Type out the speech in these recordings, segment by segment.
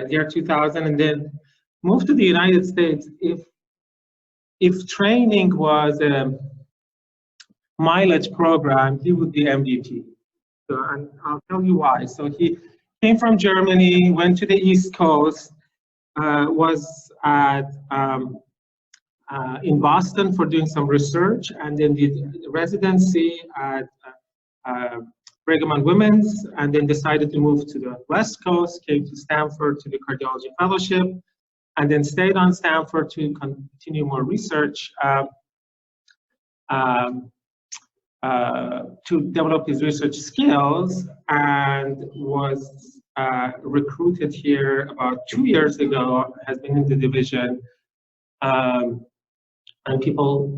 year 2000, and then moved to the United States. If training was a mileage program, he would be MVP. So, and I'll tell you why. So he came from Germany, went to the East Coast, was at in Boston for doing some research, and then did residency at Brigham and Women's, and then decided to move to the West Coast, came to Stanford to the cardiology fellowship, and then stayed on Stanford to continue more research to develop his research skills, and was recruited here about 2 years ago, has been in the division, and people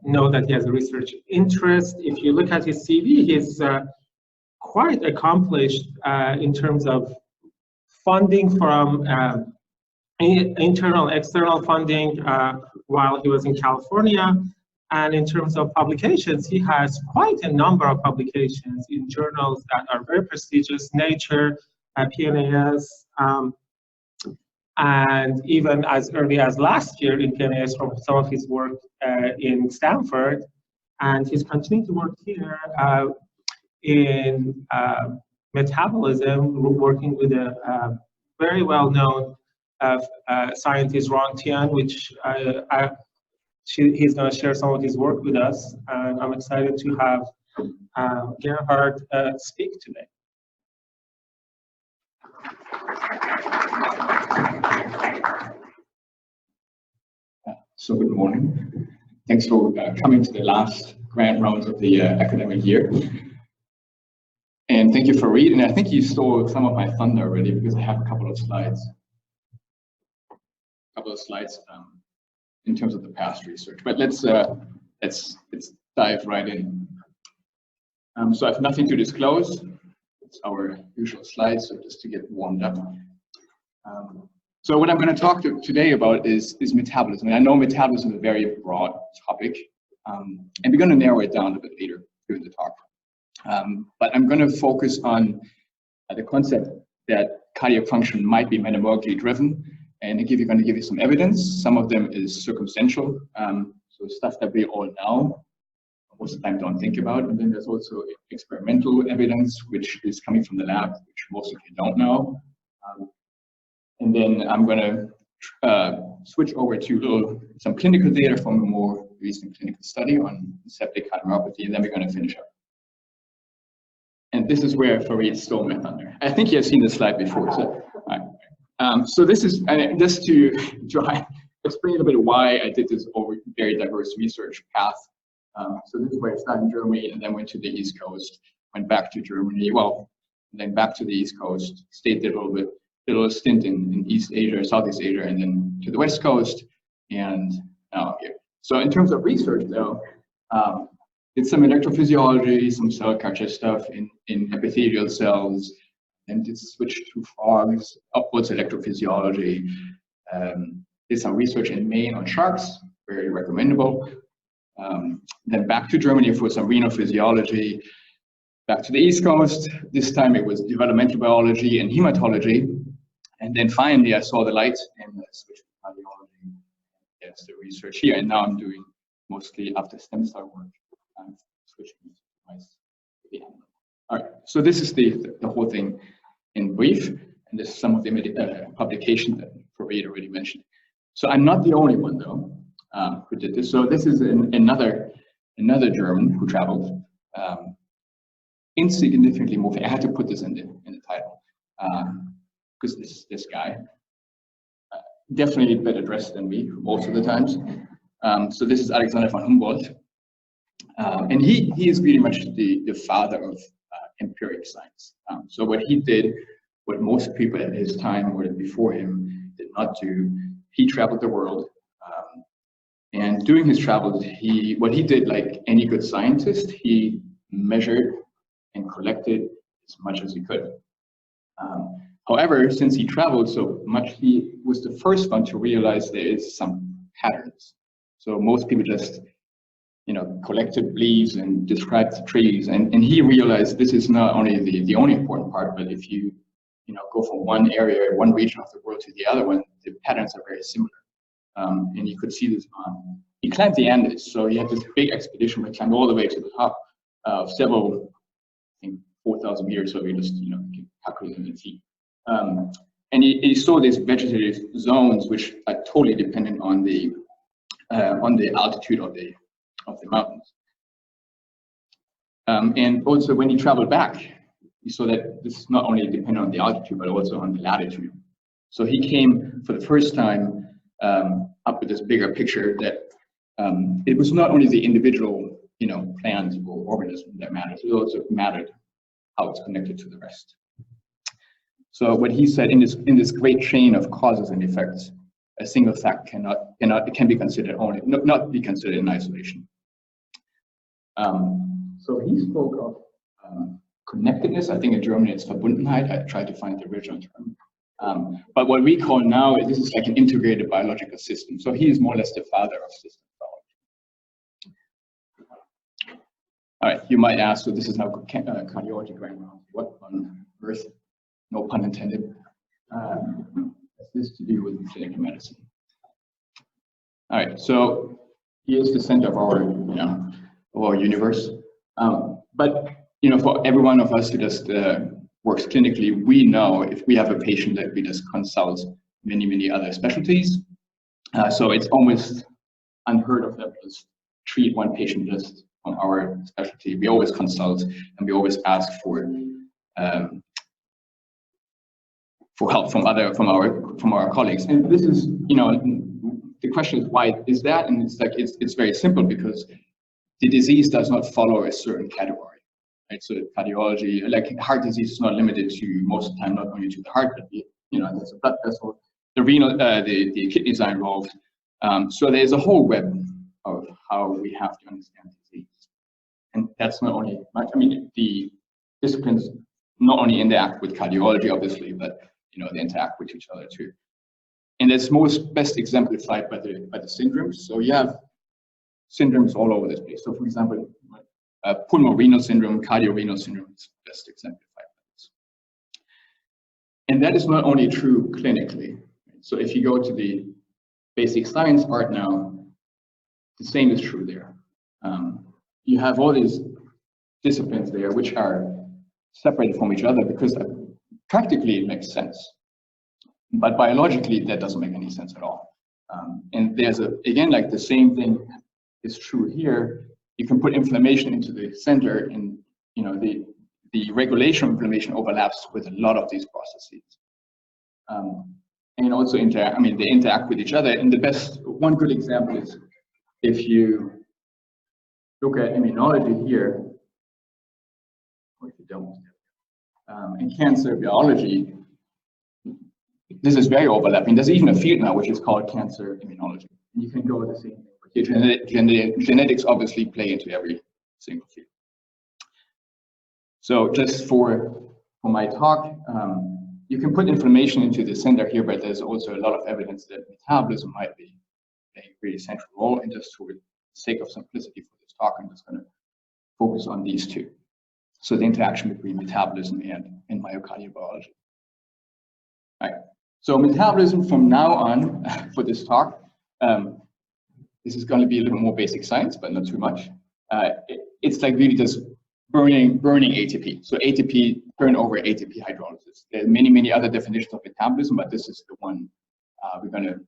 know that he has a research interest. If you look at his CV, he's quite accomplished in terms of funding from internal, external funding while he was in California. And in terms of publications, he has quite a number of publications in journals that are very prestigious, Nature, PNAS, and even as early as last year in PNAS from some of his work in Stanford. And he's continuing to work here in metabolism, working with a very well-known scientist, Ron Tian, which he's going to share some of his work with us. And I'm excited to have Gerhard speak today. So good morning. Thanks for coming to the last grand rounds of the academic year. And thank you for reading. I think you stole some of my thunder already, because I have a couple of slides. In terms of the past research. But let's dive right in. So I have nothing to disclose. It's our usual slides, so just to get warmed up. So what I'm going to talk today about is metabolism. And I know metabolism is a very broad topic, and we're going to narrow it down a bit later during the talk. But I'm going to focus on the concept that cardiac function might be metabolically driven, and going to give you some evidence. Some of them is circumstantial, so stuff that we all know, most of the time don't think about. And then there's also experimental evidence, which is coming from the lab, which most of you don't know. And then I'm going to switch over to some clinical data from a more recent clinical study on septic cardiomyopathy, and then we're going to finish up. And this is where Farid stole my thunder. I think you have seen this slide before. So this is just to try to explain a bit why I did this over very diverse research path. So this is where I started in Germany, and then went to the East Coast, went back to Germany, well, and then back to the East Coast, stayed there a little stint in East Asia, Southeast Asia, and then to the West Coast, and now here. So in terms of research, though, did some electrophysiology, some cell culture stuff in epithelial cells, and did switch to frogs, upwards electrophysiology. Did some research in Maine on sharks, very recommendable. Then back to Germany for some renal physiology. Back to the East Coast. This time it was developmental biology and hematology. And then finally I saw the light and switched to cardiology. That's the research here. And now I'm doing mostly after stem cell work. I'm switching to mice. Yeah. All right. So this is the whole thing in brief. And this is some of the publications that Farid already mentioned. So I'm not the only one, though, who did this. So this is another German who traveled. Insignificantly moving. I had to put this in the title because this guy definitely better dressed than me most of the times. So this is Alexander von Humboldt, and he is really much the father of empiric science. So what he did, what most people at his time or before him did not do, he traveled the world. And during his travels, what he did, like any good scientist, he measured and collected as much as he could. However, since he traveled so much, he was the first one to realize there is some patterns. So most people just, collected leaves and described the trees, and he realized this is not only the only important part, but if you go from one area, one region of the world to the other one, the patterns are very similar. And you could see this on, he climbed the Andes, so he had this big expedition where he climbed all the way to the top of several, I think 4,000 meters, so we just, calculate in feet. And he saw these vegetative zones which are totally dependent on the altitude of the mountains. And also when he traveled back, he saw that this is not only dependent on the altitude, but also on the latitude. So he came for the first time up with this bigger picture that it was not only the individual, plants or organisms that mattered, it also mattered how it's connected to the rest. So what he said, in this great chain of causes and effects, a single fact can be considered only, not be considered in isolation. So he spoke of connectedness. I think in German it's Verbundenheit. I tried to find the original term. But what we call now, this is like an integrated biological system. So he is more or less the father of system biology. All right, you might ask, so this is now cardiology going on. What on earth, no pun intended, has this to do with clinical medicine? All right, so here's the center of our universe. But for every one of us who just works clinically, we know if we have a patient that we just consult many other specialties. So it's almost unheard of that we just treat one patient just on our specialty. We always consult and we always ask for help from our colleagues. And this is, the question is why is that? And it's very simple, because the disease does not follow a certain category. Right? So cardiology, like heart disease, is not limited to, most of the time, not only to the heart, but there's a blood vessel, the renal, the kidneys are involved. So there's a whole web of how we have to understand disease, and that's not only much. I mean, the disciplines not only interact with cardiology, obviously, but they interact with each other too. And it's best exemplified by the syndromes. So you have syndromes all over this place. So for example, pulmorenal syndrome, cardiorenal syndrome is best exemplified by this. And that is not only true clinically. So if you go to the basic science part now, the same is true there. You have all these disciplines there which are separated from each other because practically it makes sense. But biologically, that doesn't make any sense at all. And there's again, like the same thing is true here. You can put inflammation into the center, and the regulation of inflammation overlaps with a lot of these processes. And also they interact with each other. And one good example is if you look at immunology here, or if you don't, in cancer biology, this is very overlapping. There's even a field now which is called cancer immunology. And you can go with the same thing. Genetics obviously play into every single field. So just for my talk, you can put inflammation into the center here, but there's also a lot of evidence that metabolism might be a really central role. And just for the sake of simplicity for this talk, I'm just going to focus on these two. So the interaction between metabolism and myocardial biology. All right. So metabolism from now on for this talk, this is going to be a little more basic science, but not too much. It's like really just burning ATP. So ATP, turnover ATP hydrolysis. There are many other definitions of metabolism, but this is the one we're going to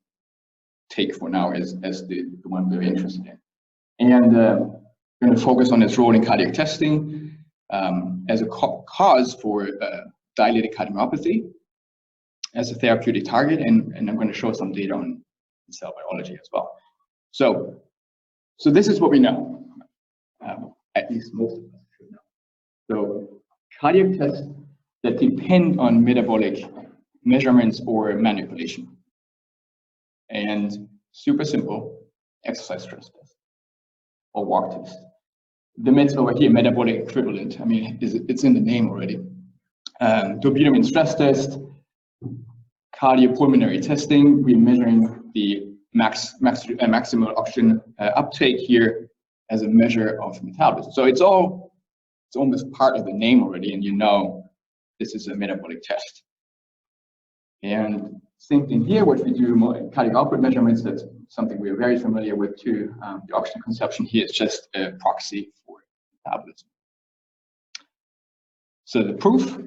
take for now as the one we're interested in. And we're going to focus on its role in cardiac testing as a cause for dilated cardiomyopathy, as a therapeutic target, and I'm going to show some data on cell biology as well. So this is what we know, at least most of us should know. So cardiac tests that depend on metabolic measurements or manipulation. And super simple, exercise stress test or walk test. The meds over here, metabolic equivalent, it's in the name already. Dobutamine stress test, cardiopulmonary testing, we're measuring the maximal oxygen uptake here as a measure of metabolism. So it's almost part of the name already, and this is a metabolic test. And same thing here, what we do more in cardiac output measurements, that's something we are very familiar with too. The oxygen consumption here is just a proxy for metabolism. So the proof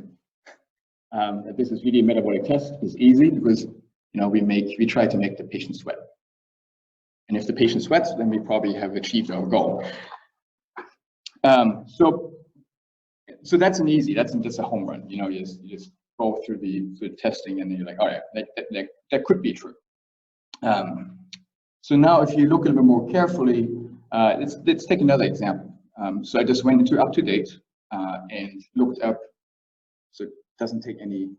that this is really a metabolic test is easy because we try to make the patient sweat. And if the patient sweats, then we probably have achieved our goal. So that's an easy, that's a home run. You just go through the testing and then you're like, all right, that could be true. So now if you look a little bit more carefully, let's take another example. So I just went into UpToDate and looked up, so it doesn't take any,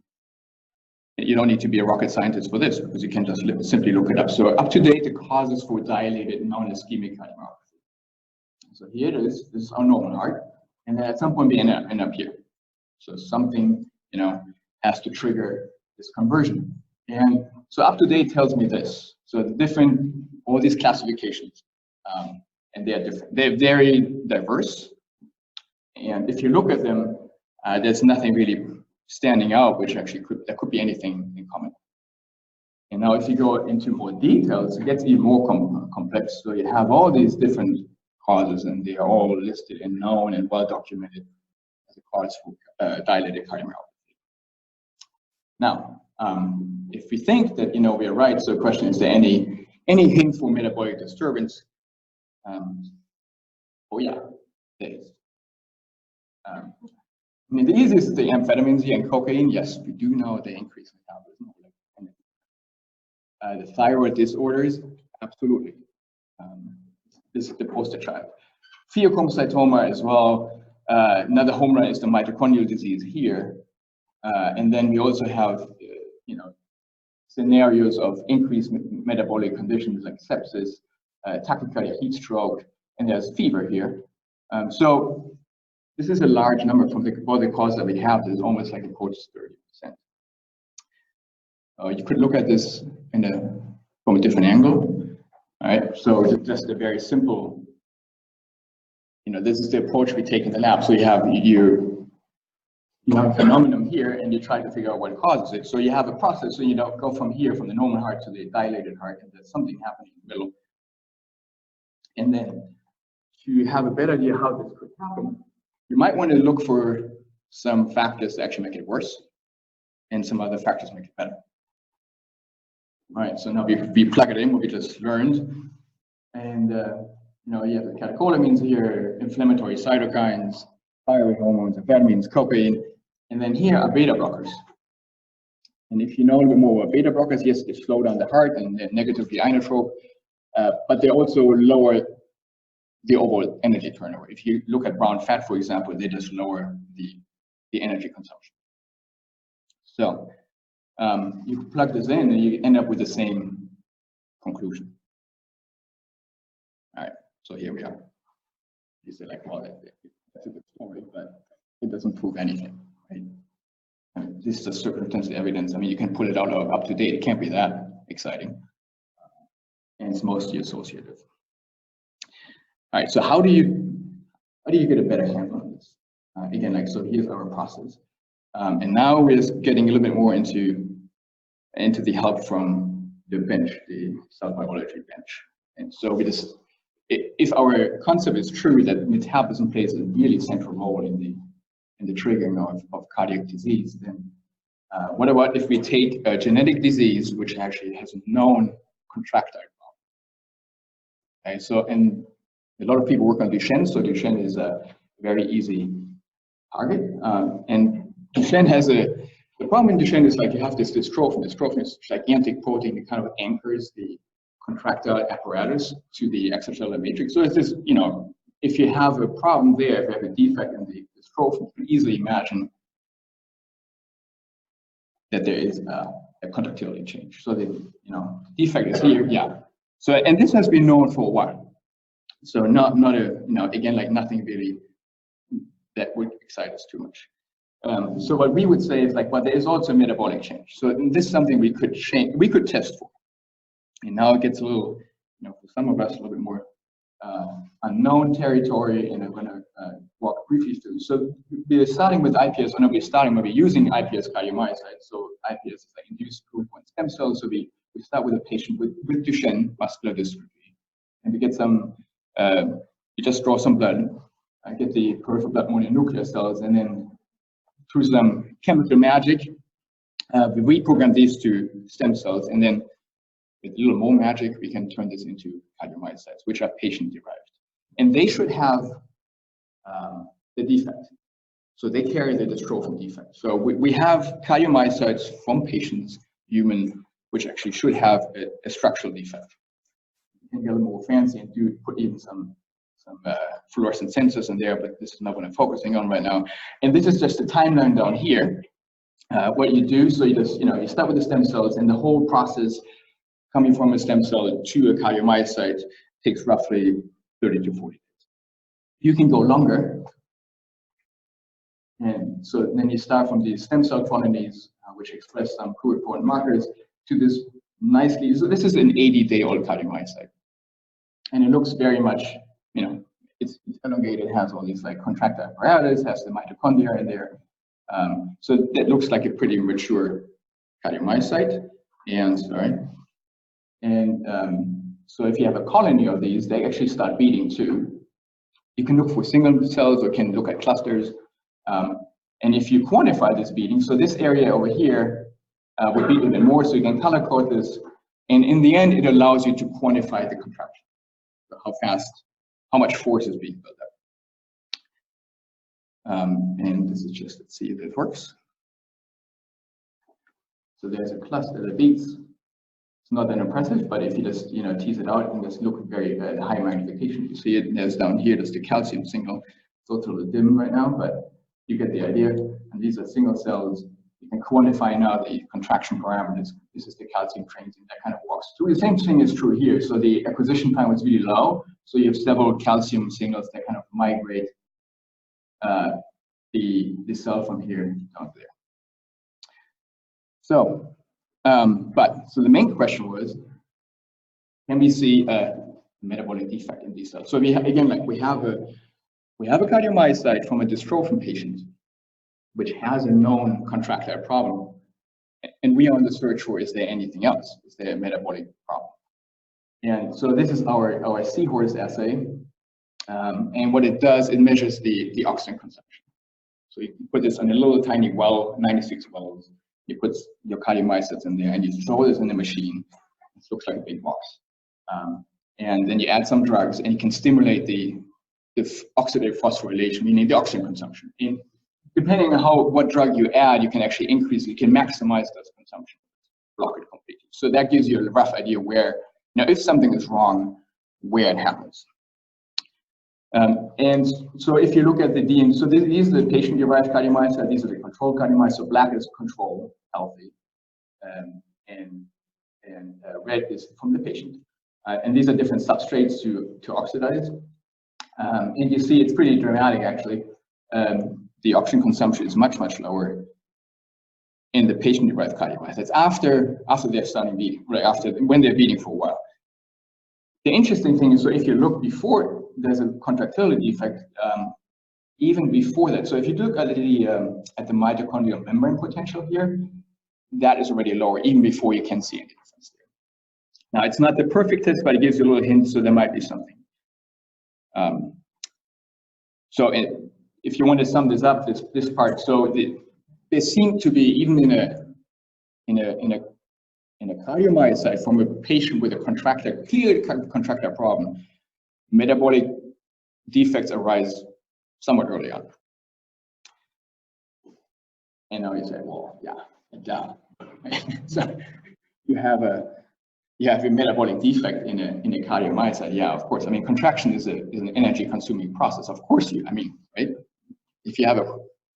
you don't need to be a rocket scientist for this because you can just simply look it up. So UpToDate, the causes for dilated non-ischemic cardiomyopathy. So here it is, this is our normal heart, and then at some point we end up here. So something, has to trigger this conversion. And so UpToDate tells me this. So all these classifications, and they are different. They're very diverse. And if you look at them, there's nothing really standing out, which actually there could be anything in common. And now if you go into more details, it gets even more complex. So you have all these different causes, and they are all listed and known and well documented as a cause for dilated cardiomyopathy. Now, if we think that we are right, so the question is there any hint for metabolic disturbance? Oh yeah, there is. The easiest is the amphetamines here and cocaine. Yes, we do know they increase metabolism. The thyroid disorders, absolutely. This is the poster child. Pheochromocytoma as well. Another home run is the mitochondrial disease here. And then we also have, scenarios of increased metabolic conditions like sepsis, tachycardia, heat stroke, and there's fever here. So this is a large number from all the causes that we have. This is almost like approaches 30%. You could look at this from a different angle. All right, so just a very simple, this is the approach we take in the lab. So you have a phenomenon here, and you try to figure out what causes it. So you have a process, so you go from here, from the normal heart to the dilated heart, and there's something happening in the middle. And then to have a better idea how this could happen, you might want to look for some factors that actually make it worse, and some other factors make it better. All right, so now we plug it in what we just learned, and you have the catecholamines here, inflammatory cytokines, thyroid hormones, amphetamines, cocaine, and then here are beta blockers. And if you know a little bit more about beta blockers, yes, they slow down the heart and they're negatively inotrope, but they also lower the overall energy turnover. If you look at brown fat, for example, they just lower the energy consumption. So you plug this in and you end up with the same conclusion. All right, so here we are. You say like, well, that's a good story, but it doesn't prove anything, right? This is a circumstantial evidence. You can pull it out of UpToDate. It can't be that exciting. And it's mostly associative. All right, so how do you get a better handle on this? Again, so here's our process. And now we're just getting a little bit more into the help from the bench, the cell biology bench. And so if our concept is true that metabolism plays a really central role in the triggering of cardiac disease, then what about if we take a genetic disease which actually has a known contractile problem? Okay, so and a lot of people work on Duchenne, so Duchenne is a very easy target. And Duchenne has the problem in Duchenne is like you have this dystrophin. Dystrophin is gigantic protein that kind of anchors the contractile apparatus to the extracellular matrix. So it's this, if you have a problem there, if you have a defect in the dystrophin, you can easily imagine that there is a contractility change. So the defect is here, yeah. So and this has been known for a while. So not a again like nothing really that would excite us too much. So what we would say is like, well, there is also a metabolic change. So this is something we could test for. And now it gets a little, for some of us, a little bit more unknown territory, and I'm going to walk briefly through. So we're starting with IPS, or no, we're using iPS cardiomyocytes. So IPS is like induced pluripotent stem cells. So we start with a patient with Duchenne muscular dystrophy, and we get some, we just draw some blood, get the peripheral blood mononuclear cells, and then through some chemical magic, we reprogram these to stem cells, and then with a little more magic, we can turn this into cardiomyocytes, which are patient-derived. And they should have the defect. So they carry the dystrophin defect. So we have cardiomyocytes from patients, human, which actually should have a structural defect. You can get a little more fancy and put even some fluorescent sensors in there, but this is not what I'm focusing on right now. And this is just the timeline down here. What you do, so you start with the stem cells, and the whole process coming from a stem cell to a cardiomyocyte takes roughly 30 to 40 days. You can go longer. And so then you start from these stem cell colonies, which express some pluripotent markers, to this nicely, so this is an 80-day-old cardiomyocyte. And it looks very much, it's elongated, has all these like contractile apparatus, has the mitochondria in there. So that looks like a pretty mature cardiomyocyte. So if you have a colony of these, they actually start beating too. You can look for single cells or can look at clusters. And if you quantify this beating, so this area over here would beat even more, so you can color code this. And in the end, it allows you to quantify the contraction, so how fast, how much force is being built up. And this is just, let's see if it works. So there's a cluster that beats. It's not that impressive, but if you just tease it out and just look very high magnification, you see it. There's down here, there's the calcium signal. It's also a little dim right now, but you get the idea. And these are single cells. You can quantify now the contraction parameters. This is the calcium transient that kind of walks through. The same thing is true here. So the acquisition time was really low. So you have several calcium signals that kind of migrate the cell from here down there. So, so the main question was, can we see a metabolic defect in these cells? So we have a cardiomyocyte from a dystrophin patient, which has a known contractile problem, and we are on the search for, is there anything else? Is there a metabolic problem? And so this is our seahorse assay, and what it does, it measures the oxygen consumption. So you put this on a little tiny well, 96 wells. You put your cardiomyocytes in there, and you throw this in the machine. It looks like a big box. And then you add some drugs, and you can stimulate the oxidative phosphorylation, meaning the oxygen consumption. And depending on what drug you add, you can actually increase, you can maximize this consumption, block it completely. So that gives you a rough idea where, if something is wrong, where it happens. And so if you look at the DM, so these are the patient-derived cardiomyocytes, these are the control cardiomyocytes. So black is control, healthy, and red is from the patient. And these are different substrates to oxidize. And you see it's pretty dramatic, actually. The oxygen consumption is much, much lower in the patient-derived cardiomyocytes after they're starting beating, right, when they're beating for a while. The interesting thing is, so if you look before there's a contractility defect, even before that. So if you look at the mitochondrial membrane potential here, that is already lower, even before you can see any difference there. Now, it's not the perfect test, but it gives you a little hint, so there might be something. If you want to sum this up, this part, so there seem to be, even in a cardiomyocyte from a patient with a clear contractile problem, metabolic defects arise somewhat early on. And now you say, well, yeah. So you have a metabolic defect in a cardiomyocyte. Yeah, of course. I mean, contraction is an energy-consuming process. Of course, right? If you have a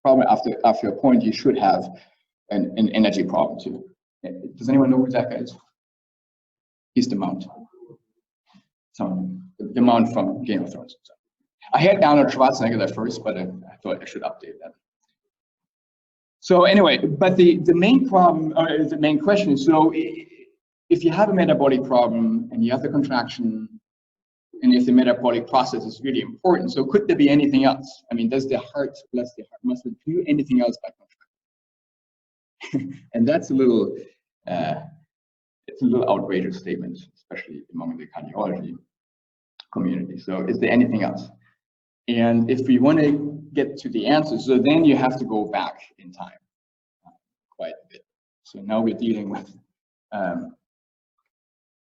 problem after a point, you should have an energy problem too. Does anyone know who that guy is? He's the Mount. The Mount from Game of Thrones. So I had Arnold Schwarzenegger at first, but I thought I should update that. So anyway, but the main problem, or the main question is, so if you have a metabolic problem and you have the contraction, and if the metabolic process is really important. So could there be anything else? I mean, does the heart, bless the heart muscle, do anything else by contracting? And that's a little, it's a little outrageous statement, especially among the cardiology community. So is there anything else? And if we want to get to the answer, so then you have to go back in time quite a bit. So now we're dealing with,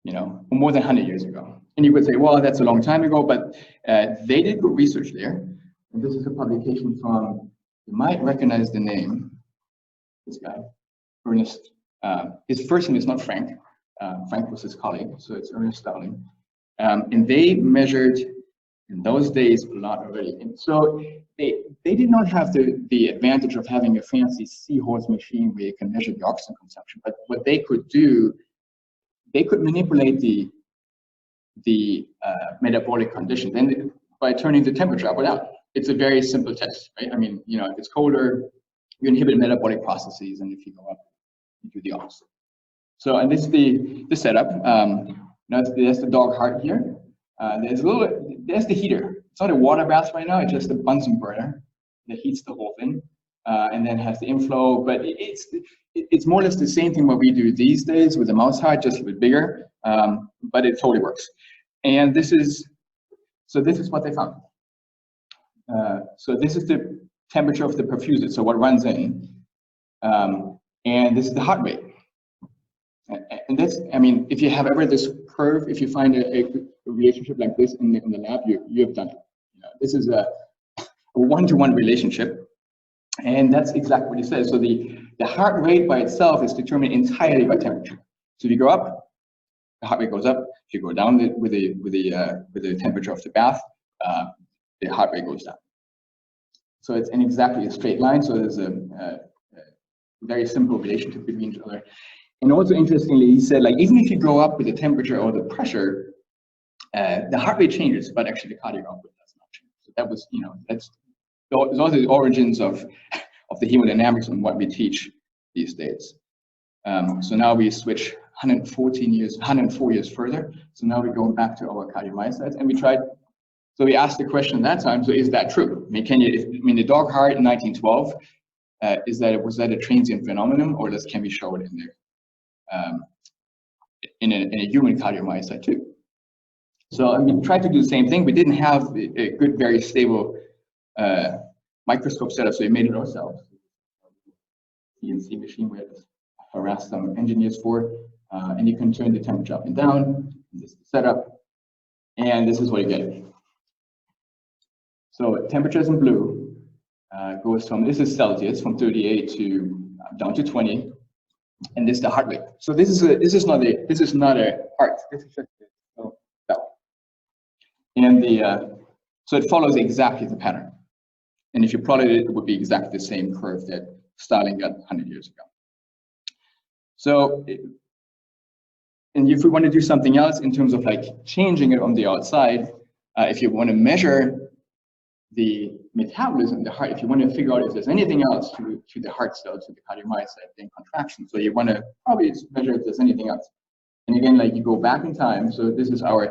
you know, more than 100 years ago. And you would say, well, that's a long time ago, but they did good research there. And this is a publication from, you might recognize the name, this guy, Ernest. His first name is not Frank. Frank was his colleague, so it's Ernest Starling. And they measured, in those days, a lot already. And so they did not have the advantage of having a fancy seahorse machine where you can measure the oxygen consumption. But what they could do, they could manipulate the metabolic conditions and by turning the temperature up or down. It's a very simple test, right? I mean, you know, if it's colder, you inhibit metabolic processes, and if you go up, you do the opposite. So, and this is the setup. Now there's the dog heart here. There's the heater. It's not a water bath right now. It's just a Bunsen burner that heats the whole thing, and then has the inflow. But it's more or less the same thing what we do these days with the mouse heart, just a bit bigger. But it totally works. And this is what they found. So this is the temperature of the perfusate, so what runs in, and this is the heart rate. And that's, I mean, if you have ever this curve, if you find a relationship like this in the lab, you have done it. You know, this is a one-to-one relationship, and that's exactly what it says. So the heart rate by itself is determined entirely by temperature. So if you go up, the heart rate goes up. If you go down with the temperature of the bath, the heart rate goes down. So it's in exactly a straight line. So there's a very simple relationship between each other. And also interestingly, he said, like, even if you go up with the temperature or the pressure, the heart rate changes, but actually the cardiac output does not change. So that was, you know, those are the origins of the hemodynamics and what we teach these days. So now we switch 104 years further. So now we're going back to our cardiomyocytes, and we tried. So we asked the question at that time. So is that true? I mean, the dog heart in 1912, was that a transient phenomenon, or can we show it in there? In a human cardiomyocyte too. So we tried to do the same thing. We didn't have a good, very stable microscope setup, so we made it ourselves. CNC machine we had to harass some engineers for, and you can turn the temperature up and down. This is the setup, and this is what you get. So temperatures in blue goes from, this is Celsius, from 38 to down to 20. And this is the heart rate. So this is not a heart. This is just a bell. And so it follows exactly the pattern. And if you plotted it, it would be exactly the same curve that Starling got 100 years ago. So, and if we want to do something else in terms of like changing it on the outside, if you want to measure the metabolism in the heart, if you want to figure out if there's anything else to the heart cells, to the cardiomyocyte, then contraction. So you want to probably measure if there's anything else. And again, like you go back in time. So this is our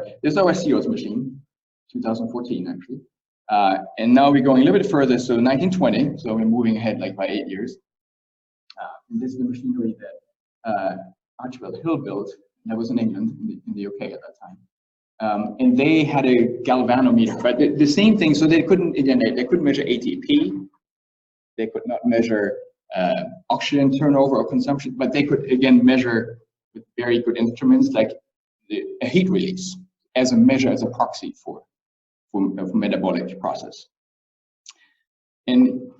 seahorse machine, 2014 actually. And now we're going a little bit further. So 1920. So we're moving ahead like by 8 years. And this is the machinery that Archibald Hill built. That was in England, in the UK at that time. And they had a galvanometer, but the same thing. So they couldn't, again, they couldn't measure ATP. They could not measure oxygen turnover or consumption, but they could, again, measure with very good instruments like a heat release as a measure, as a proxy for metabolic process. And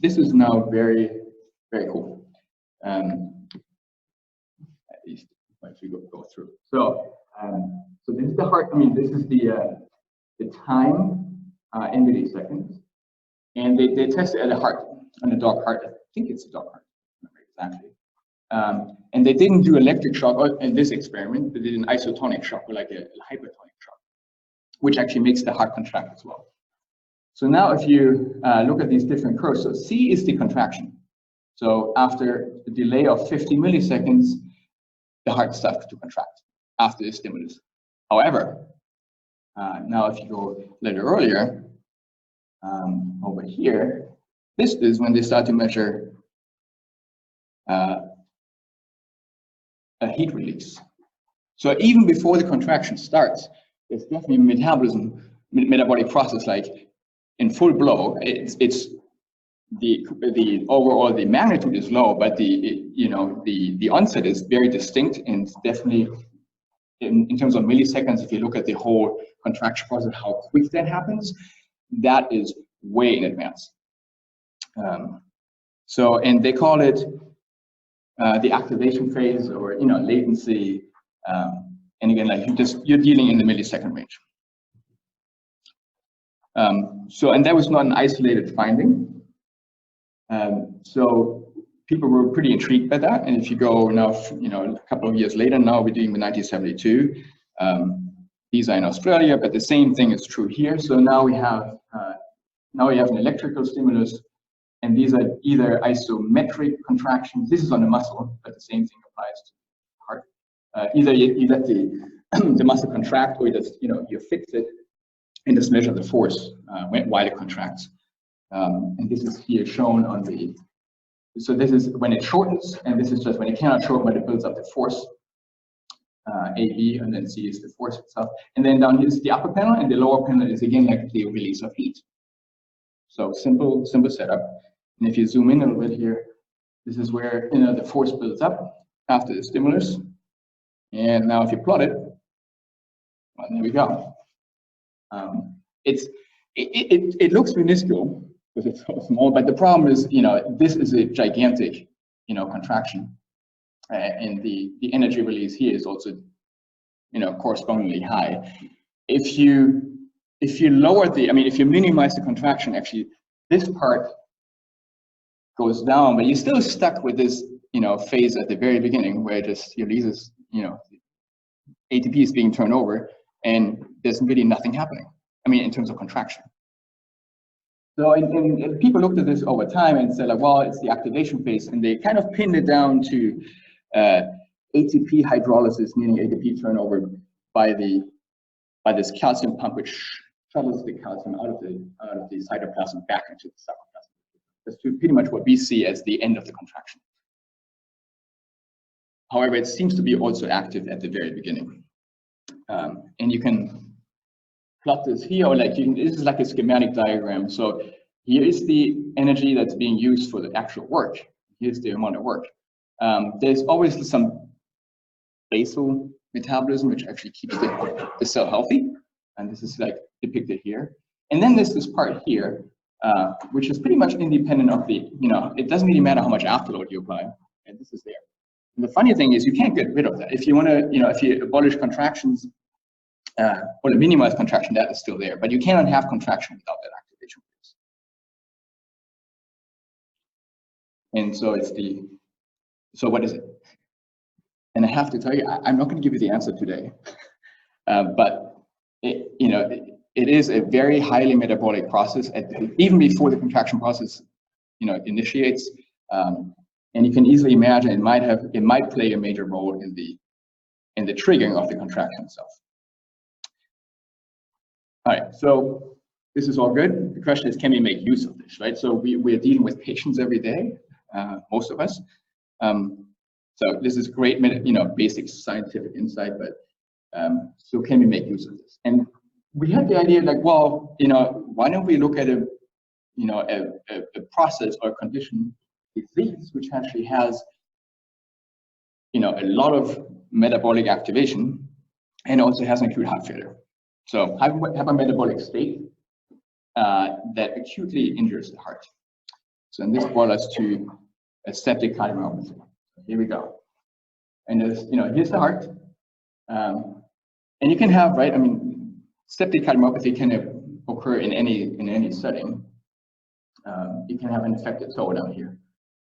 this is now very, very cool. At least once we go through. So this is the heart. I mean, this is the time in milliseconds, and they tested at a heart, on a dog heart. I think it's a dog heart, not exactly. And they didn't do electric shock in this experiment. They did an isotonic shock, or like a hypertonic shock, which actually makes the heart contract as well. So now, if you look at these different curves, so C is the contraction. So after a delay of 50 milliseconds, the heart starts to contract after the stimulus. However, Now, if you go a little earlier, over here, this is when they start to measure a heat release. So even before the contraction starts, there's definitely metabolism, metabolic process like in full blow. It's the overall the magnitude is low, but the onset is very distinct, and definitely in terms of milliseconds. If you look at the whole contraction process, how quick that happens, that is way in advance. And they call it the activation phase, or latency. And again, like you're dealing in the millisecond range. And that was not an isolated finding. So people were pretty intrigued by that. And if you go now, a couple of years later, now we're doing the 1972. These are in Australia, but the same thing is true here. So now we have an electrical stimulus, and these are either isometric contractions. This is on the muscle, but the same thing applies to the heart. Either you let the muscle contract, or you just you fix it and just measure the force while it contracts. And this is here shown on the. So this is when it shortens, and this is just when it cannot shorten, but it builds up the force. AB, and then C is the force itself. And then down here is the upper panel, and the lower panel is again like the release of heat. So simple setup. And if you zoom in a little bit here, this is where the force builds up after the stimulus. And now if you plot it, well, there we go. It looks minuscule because it's so small, but the problem is, this is a gigantic, contraction. And the energy release here is also, correspondingly high. If you lower if you minimize the contraction, actually this part goes down, but you're still stuck with this, phase at the very beginning where it just releases, ATP is being turned over, and there's really nothing happening. In terms of contraction. So, and people looked at this over time and said, like, well, it's the activation phase, and they kind of pinned it down to ATP hydrolysis, meaning ATP turnover by this calcium pump, which shuttles the calcium out of the cytoplasm back into the sarcoplasm. That's pretty much what we see as the end of the contraction. However, it seems to be also active at the very beginning, and you can plot this here, or this is like a schematic diagram. So here is the energy that's being used for the actual work. Here's the amount of work. There's always some basal metabolism, which actually keeps the cell healthy, and this is like depicted here. And then there's this part here, which is pretty much independent of the, it doesn't really matter how much afterload you apply, and this is there. And the funny thing is, you can't get rid of that. If you want to, if you abolish contractions, or to minimize contraction, that is still there, but you cannot have contraction without that activation phase. And so so what is it? And I have to tell you, I'm not going to give you the answer today, but it is a very highly metabolic process, even before the contraction process, initiates. And you can easily imagine it might play a major role in the triggering of the contraction itself. All right, so this is all good. The question is, can we make use of this, right? So we're dealing with patients every day, most of us. So this is great, basic scientific insight, but so can we make use of this? And we had the idea, like, well, why don't we look at a process or condition, disease, which actually has, a lot of metabolic activation, and also has an acute heart failure. So have a metabolic state that acutely injures the heart. So and this brought us to a septic cardiomyopathy. Here we go. And there's, here's the heart. And you can have, right, septic cardiomyopathy can occur in any setting. You can have an affected toe down here,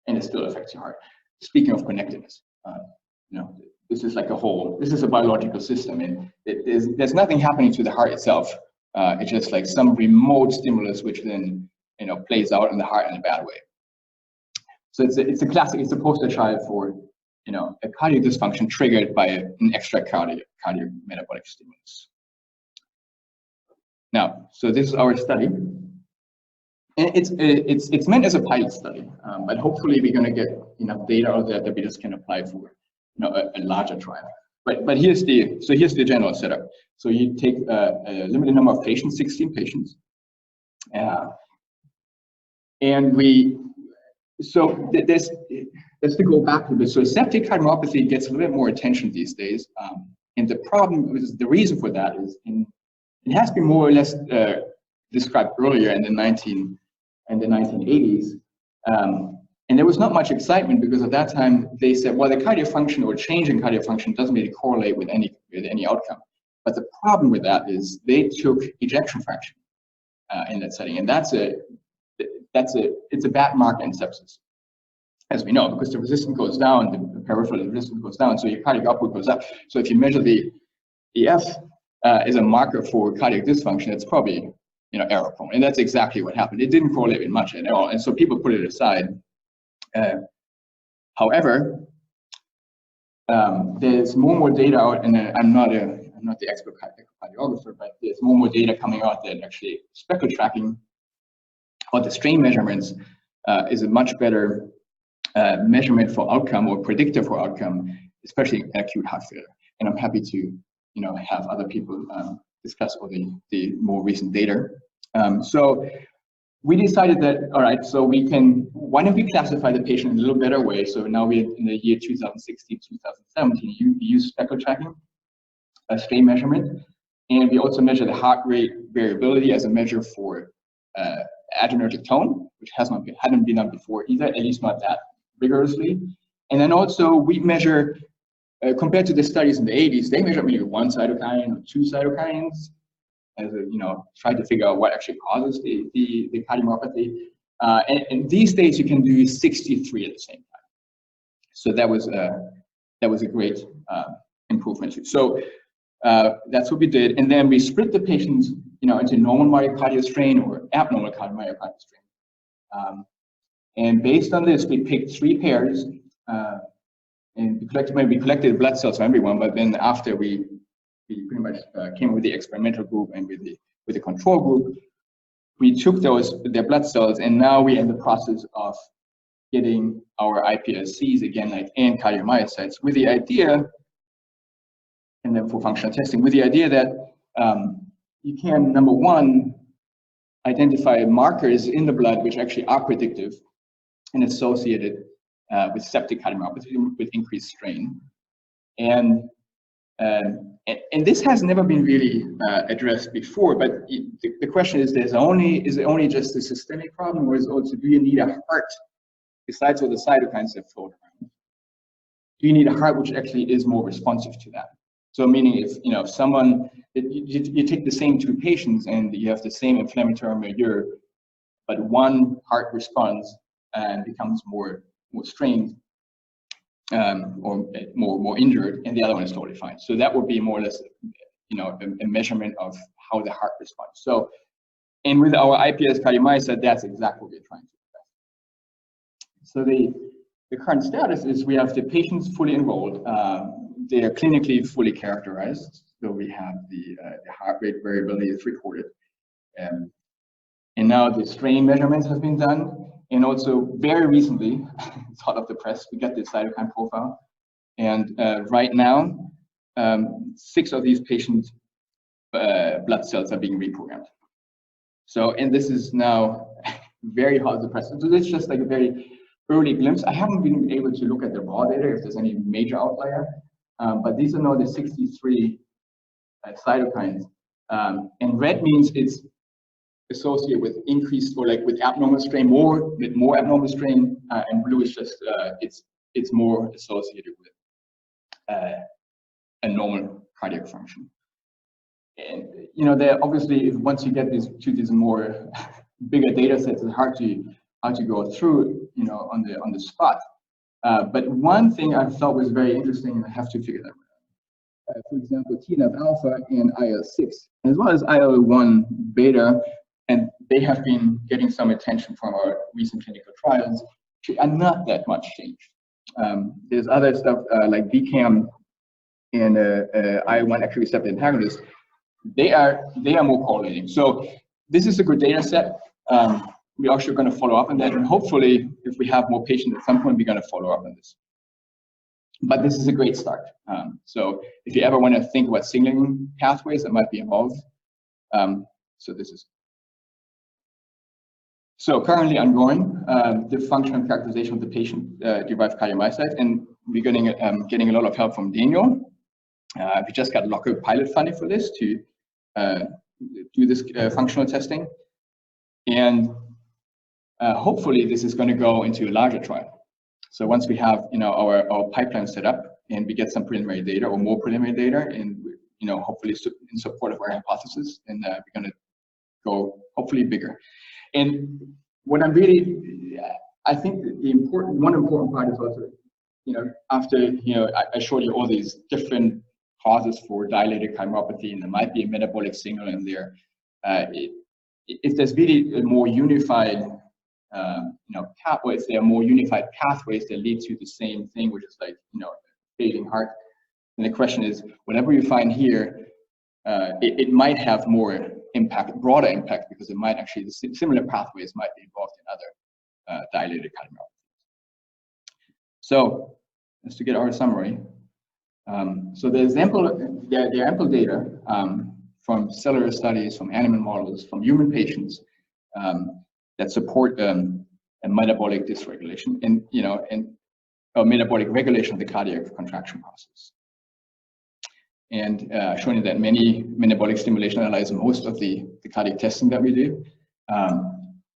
and it still affects your heart. Speaking of connectedness, this is like this is a biological system, and there's nothing happening to the heart itself. It's just like some remote stimulus, which then, plays out in the heart in a bad way. So it's a poster child for, a cardiac dysfunction triggered by an extra cardiometabolic stimulus. Now, so this is our study. And it's meant as a pilot study, but hopefully we're going to get enough data out there that we just can apply for a larger trial. But here's the general setup. So you take a limited number of patients, 16 patients, and let's go back a bit. So septic cardiomyopathy gets a little bit more attention these days, and the reason for that is it has been more or less described earlier in the 1980s. And there was not much excitement because at that time they said, well, the cardio function or change in cardio function doesn't really correlate with any outcome. But the problem with that is they took ejection fraction in that setting, and it's a bad marker in sepsis, as we know, because the resistance goes down, the peripheral resistance goes down, so your cardiac output goes up. So if you measure the EF as a marker for cardiac dysfunction, it's probably error prone, and that's exactly what happened. It didn't correlate with much at all, and so people put it aside. However, there's more data out, and I'm not the expert cardiographer, but there's more data coming out that actually speckle tracking or the strain measurements is a much better measurement for outcome or predictor for outcome, especially in acute heart failure. And I'm happy to have other people discuss all the more recent data. So we decided that, all right, so why don't we classify the patient in a little better way? So now we're in the year 2016, 2017, you use speckle tracking, a strain measurement, and we also measure the heart rate variability as a measure for adrenergic tone, which hadn't been done before either, at least not that rigorously. And then also we measure, compared to the studies in the 80s, they measured maybe one cytokine or two cytokines, as try to figure out what actually causes the cardiomyopathy. And these days you can do 63 at the same time. So that was a great improvement. So that's what we did, and then we split the patients, into normal myocardial strain or abnormal myocardial strain. And based on this, we picked 3 pairs, and we collected blood cells from everyone. But then after we pretty much came up with the experimental group and with the control group, we took their blood cells, and now we're in the process of getting our iPSCs again, and cardiomyocytes, with the idea, and then for functional testing, with the idea that you can, number one, identify markers in the blood which actually are predictive and associated with septic cardiomyopathy with increased strain. And this has never been really addressed before, but the question is, is it only just a systemic problem, or is also, do you need a heart, besides all the cytokines that float around? Do you need a heart which actually is more responsive to that? So meaning if someone, you take the same 2 patients and you have the same inflammatory milieu, but one heart responds and becomes more strained, or more injured, and the other one is totally fine. So that would be more or less, a measurement of how the heart responds. So, and with our iPS cardiomyocyte, that's exactly what we're trying to do. So the current status is we have the patients fully enrolled. They are clinically fully characterized. So we have the heart rate variability is recorded, and now the strain measurements have been done. And also very recently, it's hot off the press, we got the cytokine profile. And right now, 6 of these patients' blood cells are being reprogrammed. So, and this is now very hot off the press. So this is just like a very early glimpse. I haven't been able to look at the raw data if there's any major outlier, but these are now the 63 cytokines. And red means it's associated with increased, or with abnormal strain, more abnormal strain, and blue is just it's more associated with a normal cardiac function. And there obviously, once you get these more bigger data sets, it's hard to go through on the spot. But one thing I thought was very interesting, and I have to figure that out. For example, TNF alpha and IL-6, as well as IL-1 beta. And they have been getting some attention from our recent clinical trials, and not that much changed. There's other stuff like VCAM and IL-1 active receptor antagonist, they are more correlating. So this is a good data set. We're actually going to follow up on that, and hopefully, if we have more patients at some point, we're going to follow up on this. But this is a great start. So if you ever want to think about signaling pathways that might be involved, so this is. So currently ongoing, the functional characterization of the patient-derived cardiomyocytes, and we're getting a lot of help from Daniel. We just got local pilot funding for this to do this functional testing, and hopefully this is going to go into a larger trial. So once we have our pipeline set up and we get some preliminary data or more preliminary data, and hopefully in support of our hypothesis, and we're going to go hopefully bigger. And what I'm really, I think one important part is also, after I showed you all these different causes for dilated cardiomyopathy, and there might be a metabolic signal in there. If there's really a more unified pathways, there are more unified pathways that lead to the same thing, which is like, failing heart. And the question is, whatever you find here, it might have more impact, broader impact, because it might actually, the similar pathways might be involved in other dilated cardiomyopathy. So, just to get our summary. So there are ample data from cellular studies, from animal models, from human patients that support a metabolic dysregulation and a metabolic regulation of the cardiac contraction process. And showing that many metabolic stimulation analyze most of the cardiac testing that we do.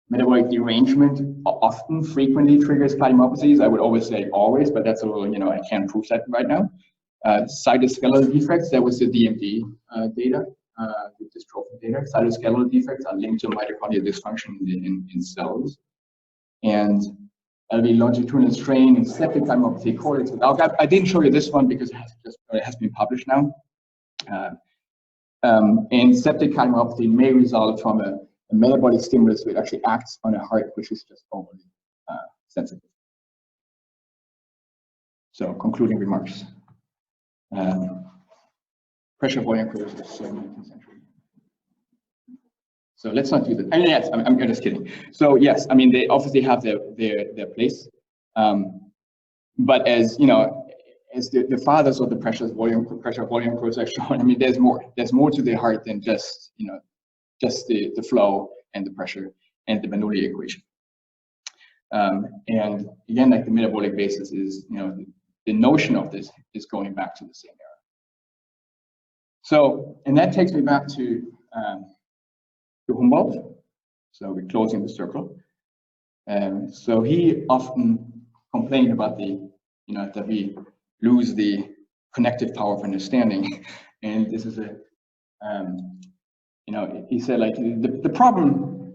Metabolic derangement often frequently triggers cardiomyopathies. I would always say always, but that's a little, I can't prove that right now. Cytoskeletal defects, that was the DMD data, the dystrophin data. Cytoskeletal defects are linked to mitochondrial dysfunction in cells. And LV longitudinal strain and septic cardiomyopathy correlates with alcohol. I didn't show you this one because it has been published now. And septic cardiomyopathy may result from a metabolic stimulus which actually acts on a heart which is just overly sensitive. So concluding remarks. Pressure volume curves of the 19th century. So let's not do that. I mean, yes, I'm just kidding. So yes, I mean, they obviously have their place, but as as the fathers of the pressure volume curves have shown, I mean, there's more to the heart than just just the flow and the pressure and the Bernoulli equation. And again, like the metabolic basis is, the notion of this is going back to the same era. So, and that takes me back to Humboldt. So we're closing the circle. So he often complained about that we lose the connective power of understanding. And this is he said, like, the problem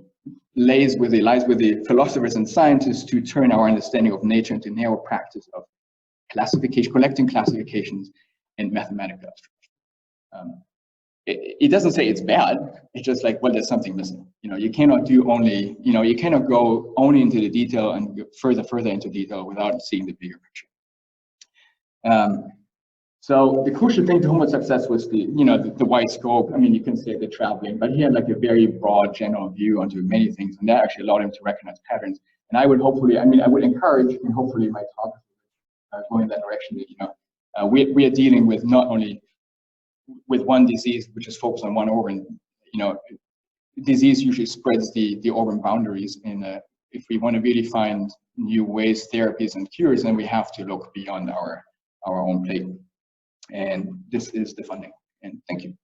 lies with the philosophers and scientists to turn our understanding of nature into narrow practice of classification, collecting classifications and mathematical abstraction. It doesn't say it's bad. It's just like, well, there's something missing. You cannot do only, you cannot go only into the detail and go further into detail without seeing the bigger picture. So the crucial thing to Humboldt's success was the wide scope. I mean, you can say the traveling, but he had like a very broad general view onto many things, and that actually allowed him to recognize patterns. And I would hopefully, I would encourage, and hopefully my talk going in that direction. We are dealing with not only with one disease which is focused on one organ. Disease usually spreads the organ boundaries, and if we want to really find new ways, therapies, and cures, then we have to look beyond our own plate. And this is the funding. And thank you.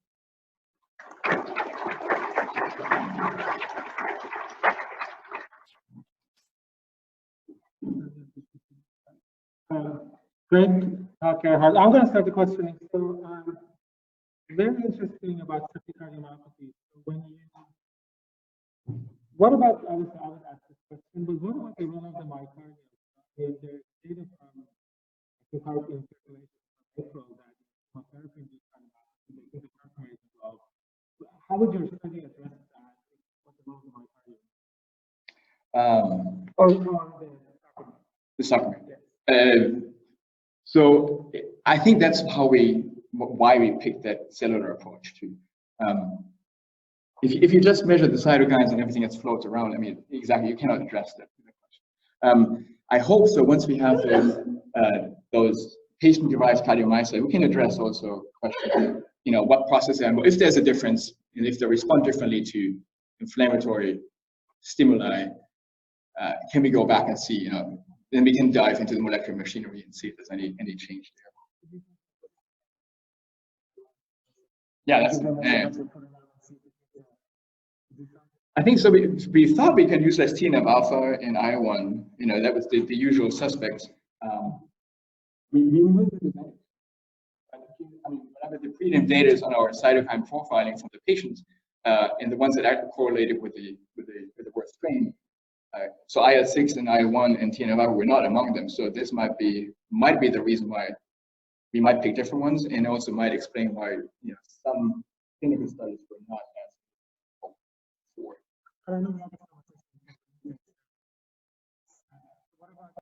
Great talk, Gerhard. I'm going to start the questioning. So, very interesting about septic cardiomyopathy. So what about, I would ask this question, but what about the role of the myocardium? There's data from the heart in circulation from April that chemotherapy induced cardiomyopathy, they think the heart as well. How would your study address that? What the role of the myocardium? Or the sacrament. Yes. So I think that's why we picked that cellular approach too. If you just measure the cytokines and everything that floats around, I mean, exactly, you cannot address that question. I hope so. Once we have those patient-derived cardiomyocytes, we can address also questions, you know, what process and if there's a difference, and if they respond differently to inflammatory stimuli, can we go back and see, you know, then we can dive into the molecular machinery and see if there's any change there. Yeah, that's I think so. We thought we can use as TNF alpha and IL-1. You know, that was the usual suspects. We will do that. I mean, whatever the prelim data is on our cytokine profiling from the patients, and the ones that are correlated with the worst strain. So IL-6 and IL-1 and TNF alpha were not among them. So this might be the reason why we might pick different ones, and also might explain why, you know, some clinical studies were not as hoped for.